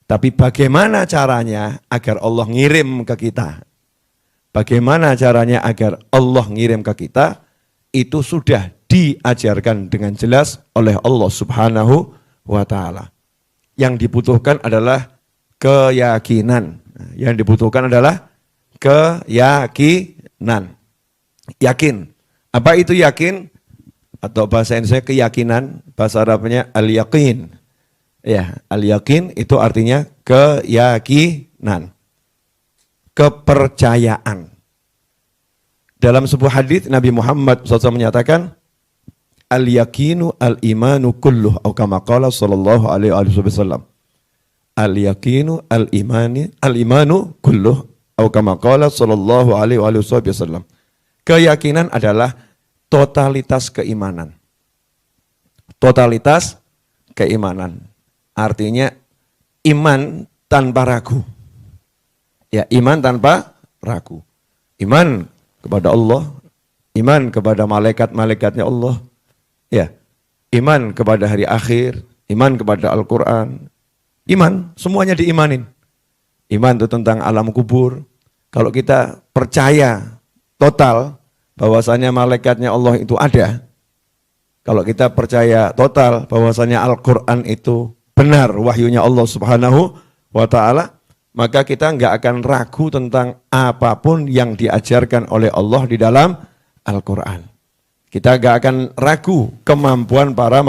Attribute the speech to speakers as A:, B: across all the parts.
A: Tapi bagaimana caranya agar Allah ngirim ke kita? Bagaimana caranya agar Allah ngirim ke kita? Itu sudah diajarkan dengan jelas oleh Allah Subhanahu wa ta'ala. Yang dibutuhkan adalah keyakinan. Yang dibutuhkan adalah keyakinan. Yakin. Apa itu yakin? Atau bahasa Indonesia keyakinan, bahasa Arabnya al-yaqin. Ya, al-yaqin itu artinya keyakinan, kepercayaan. Dalam sebuah hadis Nabi Muhammad SAW menyatakan, al-yaqinu al-imanu kulluh, atau kama qala sallallahu alaihi wasallam. Al-yaqinu al-imanu kulluh, atau kama qala sallallahu alaihi wasallam. Keyakinan adalah totalitas keimanan. Totalitas keimanan. Artinya iman tanpa ragu. Ya, iman tanpa ragu. Iman kepada Allah, iman kepada malaikat-malaikatnya Allah. Ya, iman kepada hari akhir, iman kepada Al-Quran. Iman, semuanya diimanin. Iman itu tentang alam kubur. Kalau kita percaya total bahwasanya malaikatnya Allah itu ada, kalau kita percaya total bahwasanya Al-Quran itu benar wahyunya Allah Subhanahu wa ta'ala, maka kita enggak akan ragu tentang apapun yang diajarkan oleh Allah di dalam Al-Quran. Kita enggak akan ragu kemampuan para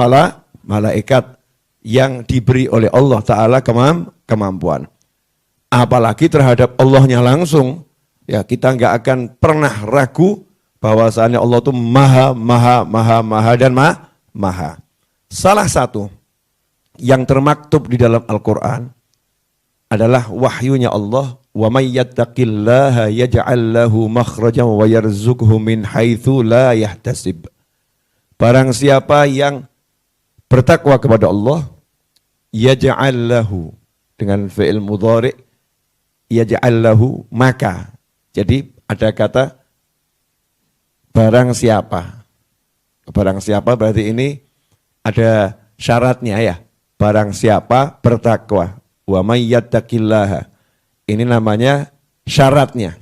A: malaikat yang diberi oleh Allah Ta'ala kemampuan. Apalagi terhadap Allahnya langsung, ya kita enggak akan pernah ragu bahwasanya Allah itu maha dan maha. Salah satu yang termaktub di dalam Al-Quran adalah wahyunya Allah, wa may yattaqillaha yaj'al lahu makhrajan wa yarzuqhu min haitsu la yahtasib. Barang siapa yang bertakwa kepada Allah, yaj'al lahu, dengan fi'il mudhari, yaj'al lahu, maka. Jadi ada kata barang siapa. Barang siapa berarti ini ada syaratnya ya. Barang siapa bertakwa, wa may yattaqillaha. Ini namanya syaratnya.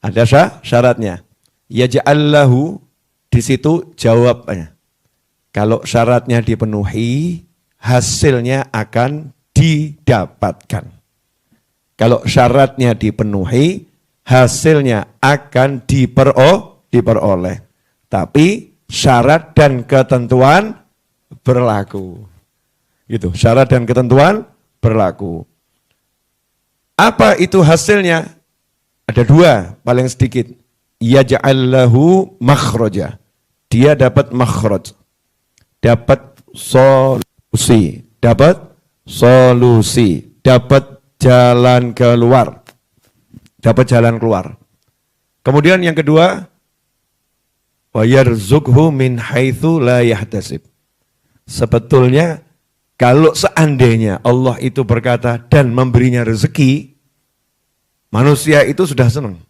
A: Ada syaratnya. Yaj'al lahu, di situ jawabnya. Kalau syaratnya dipenuhi, hasilnya akan didapatkan. Kalau syaratnya dipenuhi, hasilnya akan diperoleh. Tapi syarat dan ketentuan berlaku. Gitu, syarat dan ketentuan berlaku. Apa itu hasilnya? Ada dua paling sedikit. Yaj'al lahu makhraja. Dia dapat makhraj. Dapat solusi. Dapat jalan keluar. Dapat jalan keluar. Kemudian yang kedua, wa yarzuqhu min haitsu la yahtasib. Sebetulnya kalau seandainya Allah itu berkata dan memberinya rezeki, manusia itu sudah senang.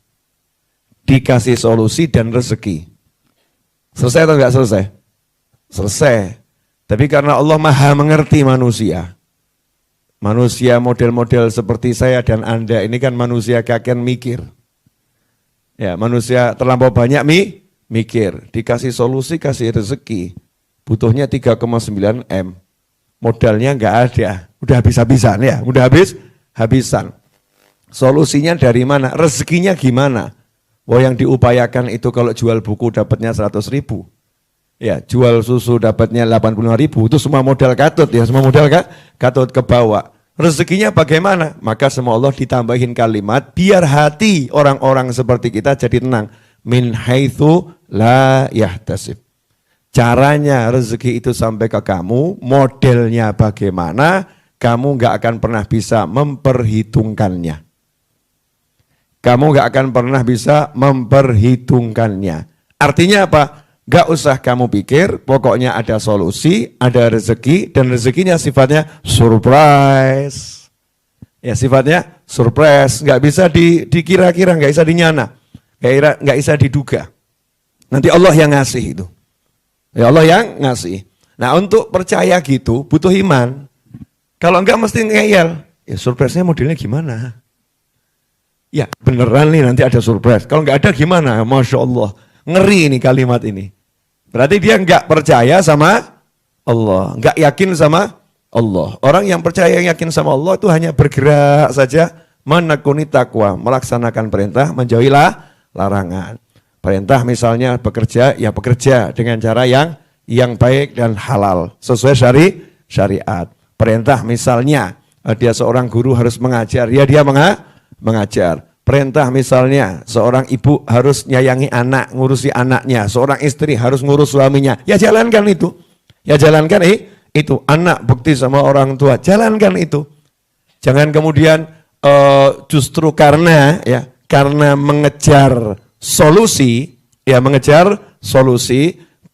A: Dikasih solusi dan rezeki. Selesai atau enggak selesai? Selesai. Tapi karena Allah maha mengerti manusia. Manusia model-model seperti saya dan Anda ini kan manusia kaken mikir. Ya, manusia terlampau banyak mikir. Dikasih solusi, kasih rezeki. Butuhnya 3,9 M. Modalnya enggak ada, udah habis-habisan ya, udah habis-habisan. Solusinya dari mana? Rezekinya gimana? Wah, yang diupayakan itu kalau jual buku dapatnya 100.000. Ya, jual susu dapatnya 85.000. Itu semua modal katut ya, semua modal katut ke bawah. Rezekinya bagaimana? Maka sama Allah ditambahin kalimat biar hati orang-orang seperti kita jadi tenang. Min haitsu la yahtasib. Caranya rezeki itu sampai ke kamu, modelnya bagaimana, kamu nggak akan pernah bisa memperhitungkannya. Kamu nggak akan pernah bisa memperhitungkannya. Artinya apa? Nggak usah kamu pikir, pokoknya ada solusi, ada rezeki, dan rezekinya sifatnya surprise. Ya sifatnya surprise, nggak bisa dikira-kira, nggak bisa dinyana, nggak bisa diduga. Nanti Allah yang ngasih itu. Ya Allah yang ngasih. Nah untuk percaya gitu butuh iman. Kalau enggak mesti ngeyel. Ya surprise-nya modelnya gimana? Ya beneran nih nanti ada surprise. Kalau enggak ada gimana? Masya Allah. Ngeri ini kalimat ini. Berarti dia enggak percaya sama Allah. Enggak yakin sama Allah. Orang yang percaya yakin sama Allah itu hanya bergerak saja. Menekuni takwa. Melaksanakan perintah. Menjauhi larangan. Perintah misalnya bekerja, ya bekerja dengan cara yang baik dan halal. Sesuai syariat. Perintah misalnya dia seorang guru harus mengajar, ya dia mengajar. Perintah misalnya seorang ibu harus nyayangi anak, ngurusi anaknya. Seorang istri harus ngurus suaminya. Ya jalankan itu. Ya jalankan itu. Anak bukti sama orang tua, jalankan itu. Jangan kemudian justru karena mengejar solusi,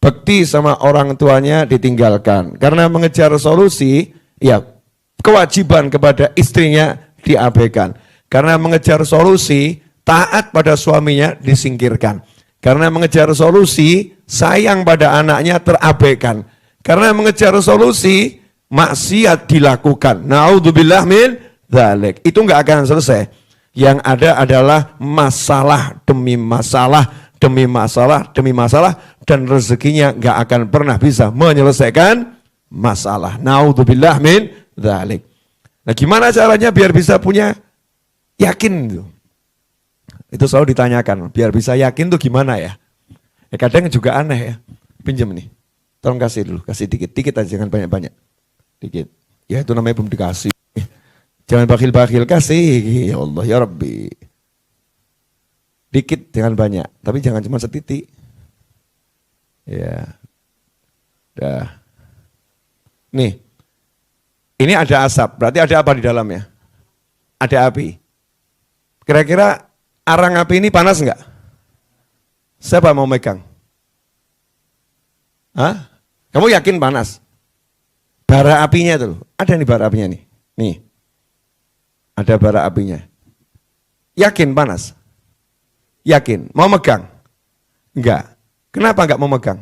A: bekti sama orang tuanya ditinggalkan. Karena mengejar solusi, ya kewajiban kepada istrinya diabaikan. Karena mengejar solusi, taat pada suaminya disingkirkan. Karena mengejar solusi, sayang pada anaknya terabaikan. Karena mengejar solusi, maksiat dilakukan. Naudzubillah min dzalik. Itu enggak akan selesai. Yang ada adalah masalah demi masalah, demi masalah, demi masalah, dan rezekinya nggak akan pernah bisa menyelesaikan masalah. Naudzubillah min dzalik. Nah, gimana caranya biar bisa punya yakin? Itu selalu ditanyakan, biar bisa yakin tuh gimana ya? Kadang juga aneh ya. Pinjam nih, tolong kasih dulu, kasih dikit-dikit aja, jangan banyak-banyak. Dikit. Ya itu namanya belum dikasih. Jangan bakhil-bakhil, kasih, ya Allah, ya Rabbi. Dikit, jangan banyak, tapi jangan cuma setitik. Ya, dah. Nih, ini ada asap, berarti ada apa di dalamnya? Ada api. Kira-kira arang api ini panas enggak? Siapa mau megang? Hah? Kamu yakin panas? Bara apinya itu, ada nih bara apinya nih. Nih. Ada bara apinya. Yakin panas? Yakin. Mau megang? Enggak. Kenapa enggak mau megang?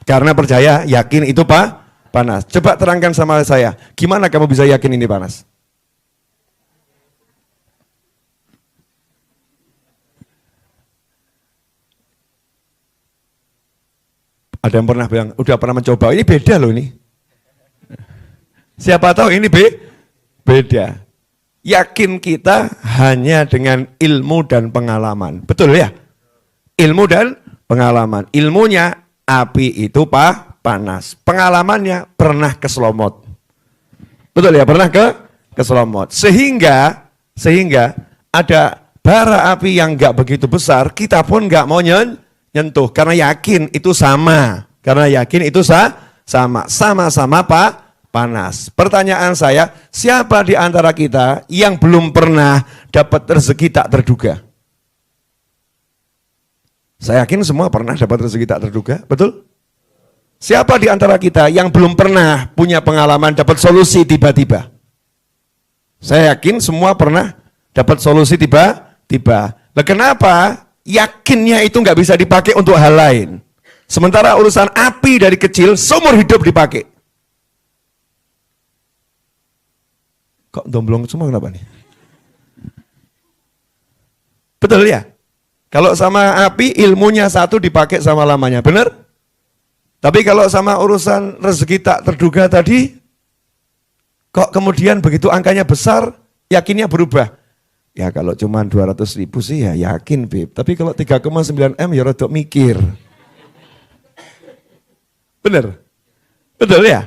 A: Karena percaya, yakin itu panas. Coba terangkan sama saya, gimana kamu bisa yakin ini panas? Ada yang pernah bilang, udah pernah mencoba, ini beda loh ini. Siapa tahu ini beda. Yakin kita hanya dengan ilmu dan pengalaman. Betul ya? Ilmu dan pengalaman. Ilmunya api itu panas. Pengalamannya pernah keselomot. Betul ya? Pernah keselomot. Sehingga ada bara api yang enggak begitu besar, kita pun enggak mau nyentuh. Karena yakin itu sama. Sama-sama panas. Pertanyaan saya, siapa di antara kita yang belum pernah dapat rezeki tak terduga? Saya yakin semua pernah dapat rezeki tak terduga, betul? Siapa di antara kita yang belum pernah punya pengalaman dapat solusi tiba-tiba? Saya yakin semua pernah dapat solusi tiba-tiba. Nah, kenapa yakinnya itu nggak bisa dipakai untuk hal lain? Sementara urusan api dari kecil seumur hidup dipakai. Kok domblong semua kenapa nih? Betul ya? Kalau sama api ilmunya satu dipakai sama lamanya, benar? Tapi kalau sama urusan rezeki tak terduga tadi, kok kemudian begitu angkanya besar, yakinnya berubah. Ya kalau cuma 200.000 sih ya yakin Beb, tapi kalau 3,9 M ya rodok mikir. Benar? Betul ya?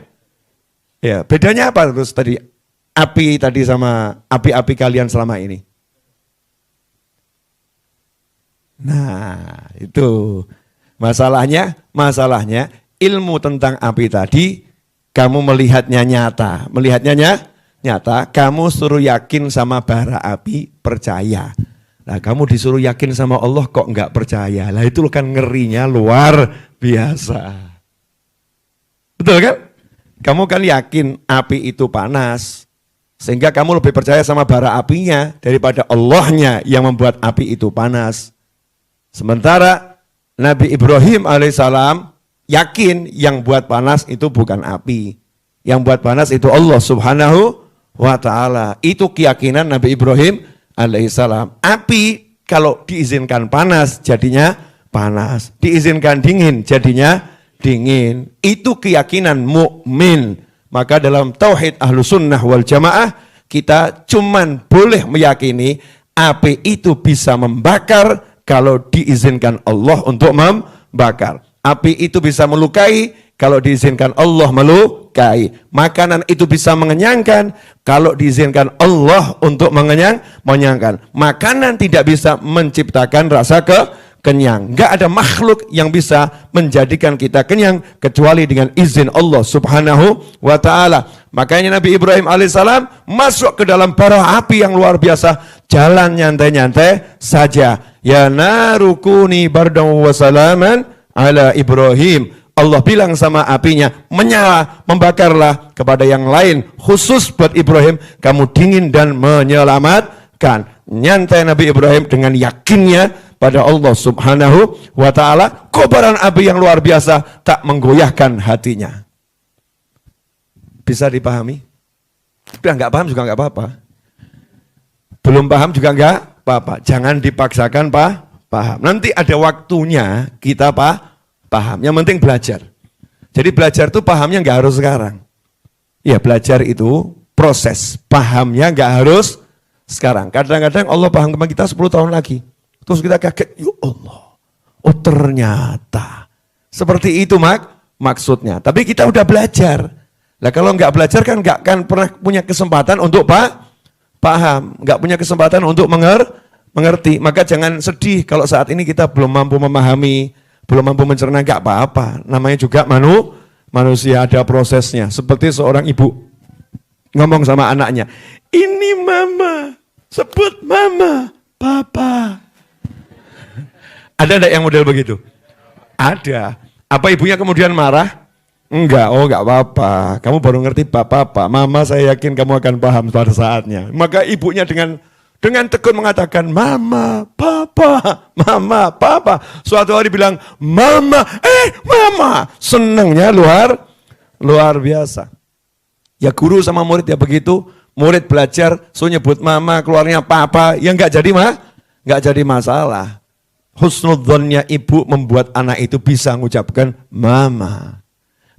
A: Ya, bedanya apa terus tadi? Api tadi sama api-api kalian selama ini. Nah, itu. Masalahnya ilmu tentang api tadi kamu melihatnya nyata, kamu suruh yakin sama bara api, percaya. Nah, kamu disuruh yakin sama Allah kok enggak percaya. Lah itu kan ngerinya luar biasa. Betul kan? Kamu kan yakin api itu panas, sehingga kamu lebih percaya sama bara apinya daripada Allahnya yang membuat api itu panas. Sementara Nabi Ibrahim alaihissalam yakin yang buat panas itu bukan api. Yang buat panas itu Allah subhanahu wa ta'ala. Itu keyakinan Nabi Ibrahim alaihissalam. Api kalau diizinkan panas jadinya panas. Diizinkan dingin jadinya dingin. Itu keyakinan mukmin. Maka dalam tauhid Ahlus Sunnah wal Jamaah kita cuman boleh meyakini api itu bisa membakar kalau diizinkan Allah untuk membakar. Api itu bisa melukai kalau diizinkan Allah melukai. Makanan itu bisa mengenyangkan kalau diizinkan Allah untuk mengenyangkan. Makanan tidak bisa menciptakan rasa kenyang. Enggak ada makhluk yang bisa menjadikan kita kenyang kecuali dengan izin Allah subhanahu wa ta'ala. Makanya Nabi Ibrahim alaihissalam masuk ke dalam bara api yang luar biasa. Jalan nyantai-nyantai saja. Ya narukuni bardan wa salaman ala Ibrahim. Allah bilang sama apinya, menyala, membakarlah kepada yang lain. Khusus buat Ibrahim, kamu dingin dan menyelamatkan. Nyantai Nabi Ibrahim dengan yakinnya pada Allah subhanahu wa ta'ala. Kobaran api yang luar biasa tak menggoyahkan hatinya. Bisa dipahami? Udah nggak paham juga nggak apa-apa. Belum paham juga nggak apa-apa. Jangan dipaksakan paham. Nanti ada waktunya kita paham. Yang penting belajar. Jadi belajar itu pahamnya nggak harus sekarang. Ya belajar itu proses. Pahamnya nggak harus sekarang. Kadang-kadang Allah paham sama kita 10 tahun lagi. Terus kita kaget, ya Allah. Oh ternyata. Seperti itu maksudnya. Tapi kita udah belajar. Nah kalau nggak belajar kan nggak akan pernah punya kesempatan untuk paham. Nggak punya kesempatan untuk mengerti. Maka jangan sedih kalau saat ini kita belum mampu memahami. Belum mampu mencerna, nggak apa-apa. Namanya juga manusia, ada prosesnya. Seperti seorang ibu ngomong sama anaknya, ini mama, sebut mama, papa. Ada enggak yang model begitu? Ada. Apa ibunya kemudian marah? Enggak, oh enggak apa-apa. Kamu baru ngerti papa, mama saya yakin kamu akan paham pada saatnya. Maka ibunya dengan tekun mengatakan, mama, papa. Suatu hari bilang, mama. Senangnya luar biasa. Ya guru sama murid ya begitu. Murid belajar, so nyebut mama, keluarnya papa. Ya enggak jadi masalah. Husnudzonnya ibu membuat anak itu bisa mengucapkan mama.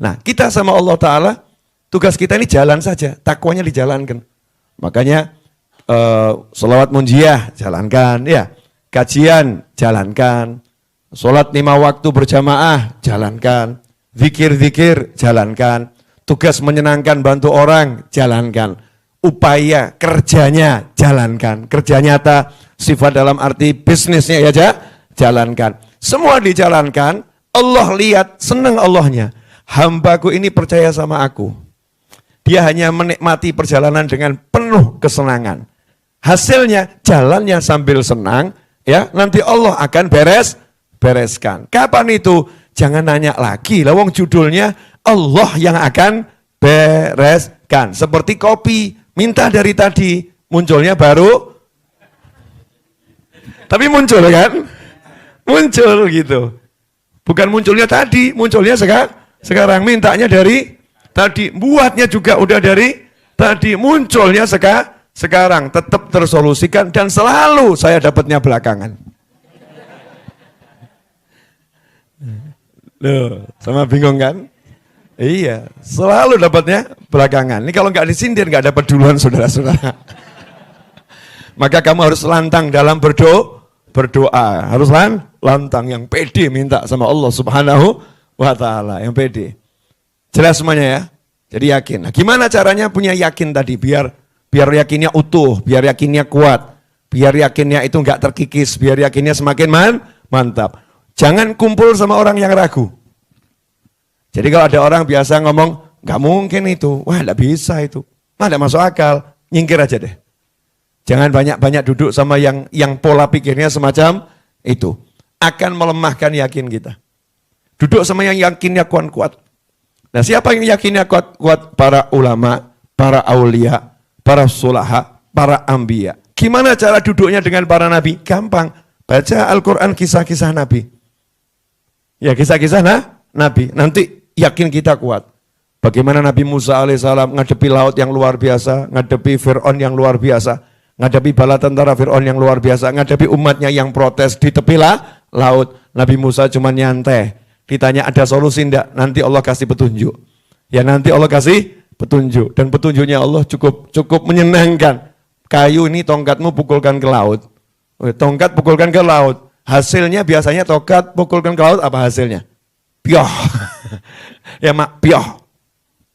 A: Nah kita sama Allah Ta'ala, tugas kita ini jalan saja. Takwanya dijalankan. Makanya, sholawat munjiah jalankan, ya kajian jalankan, sholat 5 waktu berjamaah jalankan, zikir jalankan, tugas menyenangkan bantu orang jalankan, upaya kerjanya jalankan, kerja nyata sifat dalam arti bisnisnya ya jalankan, semua dijalankan. Allah lihat senang Allahnya, hambaku ini percaya sama aku, dia hanya menikmati perjalanan dengan penuh kesenangan. Hasilnya jalannya sambil senang, ya nanti Allah akan bereskan. Kapan itu? Jangan nanya lagi. Lawang judulnya Allah yang akan bereskan. Seperti kopi, minta dari tadi, munculnya baru. Tapi muncul kan? Muncul gitu. Bukan munculnya tadi, munculnya sekarang. Mintanya dari tadi, buatnya juga udah dari tadi, munculnya sekarang tetap tersolusikan dan selalu saya dapatnya belakangan. Loh, sama bingung kan? Iya, selalu dapatnya belakangan. Ini kalau nggak disindir nggak dapat duluan saudara-saudara. Maka kamu harus lantang dalam berdoa. Harus lantang yang pede minta sama Allah Subhanahu wa ta'ala, yang pede. Jelas semuanya ya? Jadi yakin. Nah, gimana caranya punya yakin tadi biar yakinnya utuh, biar yakinnya kuat, biar yakinnya itu enggak terkikis, biar yakinnya semakin mantap. Jangan kumpul sama orang yang ragu. Jadi kalau ada orang biasa ngomong, nggak mungkin itu, wah nggak bisa itu, nggak masuk akal, nyingkir aja deh. Jangan banyak-banyak duduk sama yang pola pikirnya semacam itu. Akan melemahkan yakin kita. Duduk sama yang yakinnya kuat-kuat. Nah siapa yang yakinnya kuat-kuat? Para ulama, para aulia, para sulaha, para ambiya. Gimana cara duduknya dengan para nabi? Gampang, baca Al-Quran kisah-kisah nabi. Ya kisah-kisah nabi, nanti yakin kita kuat. Bagaimana Nabi Musa alaihissalam ngadepi laut yang luar biasa, ngadepi Fir'aun yang luar biasa, ngadepi bala tentara Fir'aun yang luar biasa, ngadepi umatnya yang protes di tepi laut. Nabi Musa cuma nyantai, ditanya ada solusi enggak? Nanti Allah kasih petunjuk. Ya nanti Allah kasih petunjuk, dan petunjuknya Allah cukup menyenangkan. Kayu ini tongkatmu pukulkan ke laut. Tongkat pukulkan ke laut. Hasilnya biasanya tongkat pukulkan ke laut, apa hasilnya? Pioh. Ya mak, pioh.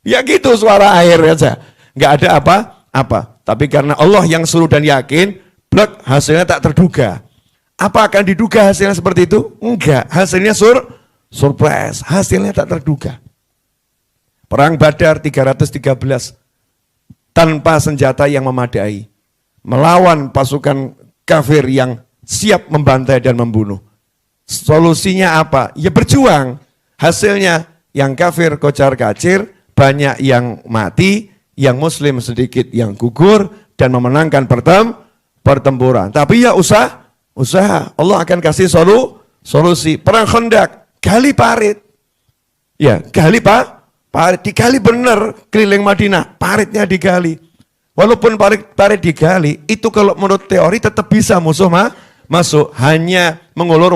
A: Ya gitu suara air aja. Nggak ada apa-apa. Tapi karena Allah yang suruh dan yakin, blek, hasilnya tak terduga. Apa akan diduga hasilnya seperti itu? Enggak. Hasilnya surprise. Hasilnya tak terduga. Perang Badar 313 tanpa senjata yang memadai. Melawan pasukan kafir yang siap membantai dan membunuh. Solusinya apa? Ya berjuang. Hasilnya yang kafir kocar kacir, banyak yang mati, yang muslim sedikit yang gugur, dan memenangkan pertempuran. Tapi ya usaha. Allah akan kasih solusi. Perang Khandaq, gali parit. Ya, gali parit, digali benar keliling Madinah, paritnya digali. Walaupun parit digali, itu kalau menurut teori tetap bisa musuh masuk, hanya mengulur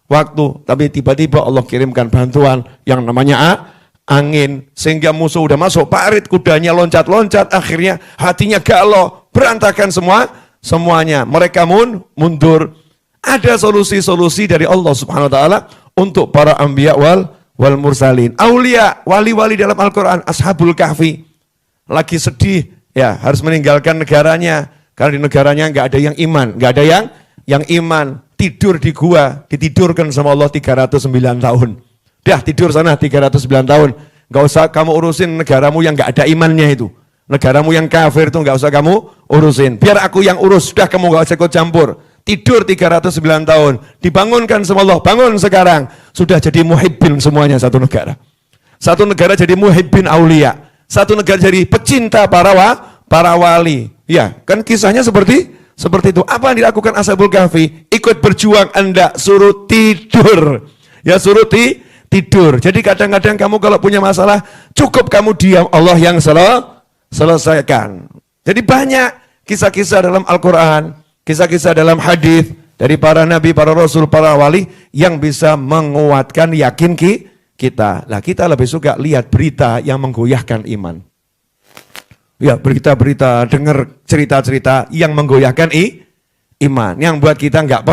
A: waktu. Tapi tiba-tiba Allah kirimkan bantuan yang namanya angin, sehingga musuh udah masuk parit, kudanya loncat-loncat, akhirnya hatinya galau, berantakan semuanya. Mereka mundur. Ada solusi-solusi dari Allah Subhanahu wa taala untuk para anbiya wal mursalin. Aulia, wali-wali dalam Al-Qur'an, Ashabul Kahfi. Lagi sedih, ya harus meninggalkan negaranya, karena di negaranya nggak ada yang iman, nggak ada yang iman. Tidur di gua, ditidurkan sama Allah 309 tahun. Dah tidur sana 309 tahun. Gak usah kamu urusin negaramu yang gak ada imannya itu. Negaramu yang kafir itu gak usah kamu urusin. Biar aku yang urus, sudah kamu gak usah ikut campur. Tidur 309 tahun. Dibangunkan sama Allah, bangun sekarang. Sudah jadi muhibbin semuanya satu negara. Satu negara jadi muhibbin aulia. Satu negara jadi pecinta para wali. Ya, kan kisahnya seperti itu. Apa yang dilakukan Ashabul Kahfi? Ikut berjuang, Anda suruh tidur. Ya suruh tidur. Jadi kadang-kadang kamu kalau punya masalah, cukup kamu diam, Allah yang selesaikan. Jadi banyak kisah-kisah dalam Al-Quran, kisah-kisah dalam hadis dari para nabi, para rasul, para wali yang bisa menguatkan yakin kita. Nah kita lebih suka lihat berita yang menggoyahkan iman. Ya berita-berita, dengar cerita-cerita yang menggoyahkan iman. Yang buat kita nggak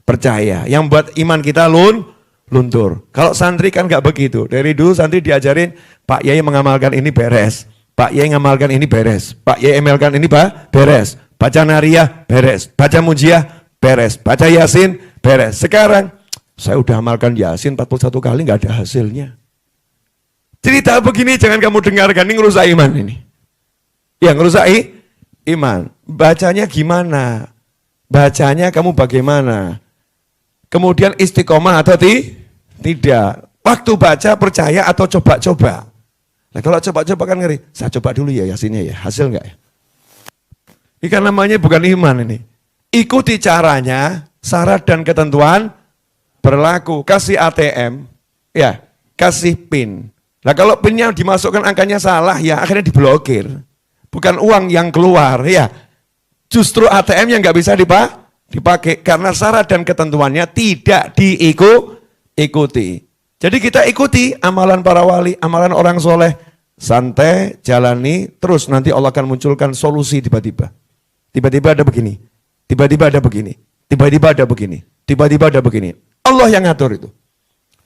A: percaya. Yang buat iman kita luntur. Kalau santri kan nggak begitu. Dari dulu santri diajarin, Pak Yai mengamalkan ini beres. Pak Yai mengamalkan ini beres. Pak Yai amalkan ini beres. Baca nariyah beres. Baca mujiah beres. Baca yasin beres. Sekarang saya udah amalkan yasin 41 kali nggak ada hasilnya. Cerita begini jangan kamu dengarkan, ini ngerusak iman ini. Yang ngerusak iman. Bacanya gimana? Bacanya kamu bagaimana? Kemudian istiqomah atau tidak? Waktu baca percaya atau coba-coba? Nah kalau coba-coba kan ngeri. Saya coba dulu ya yasinnya ya, hasil enggak ya? Ini kan namanya bukan iman ini. Ikuti caranya, syarat dan ketentuan berlaku. Kasih ATM, ya kasih PIN. Nah kalau PIN-nya dimasukkan angkanya salah, ya akhirnya diblokir. Bukan uang yang keluar, ya. Justru ATM yang nggak bisa dipakai karena syarat dan ketentuannya tidak diikuti. Jadi kita ikuti amalan para wali, amalan orang soleh, santai, jalani, terus nanti Allah akan munculkan solusi tiba-tiba. Tiba-tiba ada begini, tiba-tiba ada begini, tiba-tiba ada begini, tiba-tiba ada begini. Allah yang ngatur itu.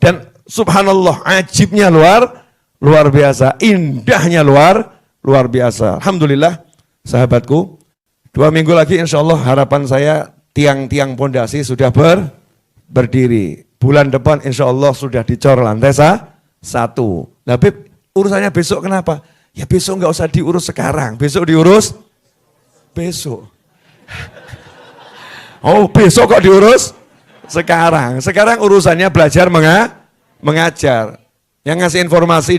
A: Dan subhanallah, ajibnya luar biasa, indahnya luar biasa. Alhamdulillah, sahabatku, 2 minggu lagi insya Allah harapan saya tiang-tiang pondasi sudah berdiri. bulan depan insya Allah sudah dicor lantai 1. Nah Beb, urusannya besok kenapa? Ya besok nggak usah diurus sekarang, besok diurus besok. Oh besok kok diurus sekarang? Sekarang urusannya belajar mengajar. Yang ngasih informasi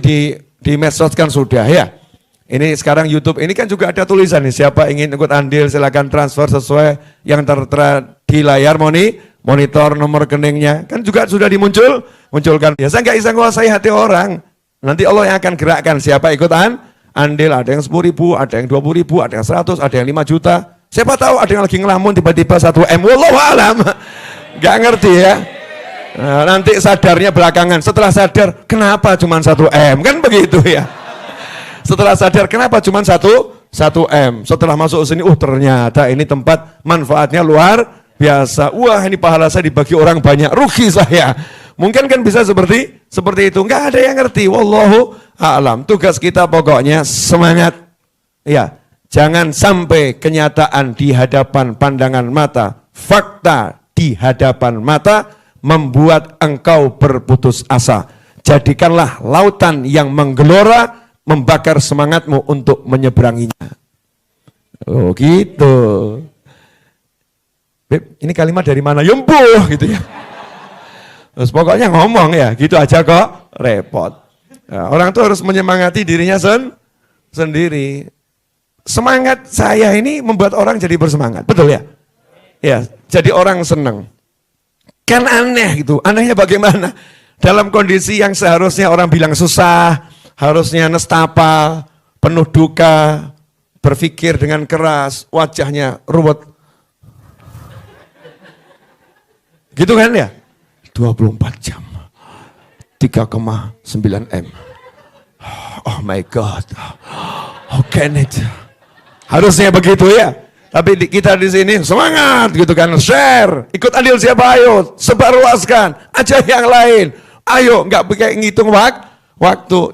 A: di medsos kan sudah ya. Ini sekarang YouTube, ini kan juga ada tulisan nih, siapa ingin ikut andil silakan transfer sesuai yang tertera di layar monitor nomor rekeningnya. Kan juga sudah munculkan. Ya saya nggak bisa menguasai hati orang. Nanti Allah yang akan gerakkan siapa ikutan andil, ada yang 10.000, ada yang 20.000, ada yang 100, ada yang 5 juta. Siapa tahu ada yang lagi ngelamun tiba-tiba 1 M. Wallahu alam. Nggak ngerti ya. Nah, nanti sadarnya belakangan. Setelah sadar, kenapa cuma 1 M? Kan begitu ya. Setelah sadar, kenapa cuma 1 M? Setelah masuk sini, ternyata ini tempat manfaatnya luar biasa. Wah, ini pahala saya dibagi orang banyak, rugi saya. Mungkin kan bisa seperti itu. Enggak ada yang ngerti. Wallahu a'lam. Tugas kita pokoknya semangat. Ya, jangan sampai kenyataan di hadapan pandangan mata, fakta di hadapan mata membuat engkau berputus asa. Jadikanlah lautan yang menggelora membakar semangatmu untuk menyeberanginya. Oh gitu. Beb, ini kalimat dari mana? Yempuh gitu ya. Terus pokoknya ngomong ya, gitu aja kok repot. Nah, orang tuh harus menyemangati dirinya sendiri. Semangat saya ini membuat orang jadi bersemangat, betul ya? Ya, jadi orang senang. Kan aneh gitu, anehnya bagaimana? Dalam kondisi yang seharusnya orang bilang susah, harusnya nestapa, penuh duka, berpikir dengan keras, wajahnya ruwet. Gitu kan ya? 24 jam, 3,9 M. Oh my God, how can it? Harusnya begitu ya. Tapi kita di sini semangat gitu kan, share, ikut andil siapa ayo, sebarluaskan, ajak yang lain. Ayo, nggak pakai ngitung waktu.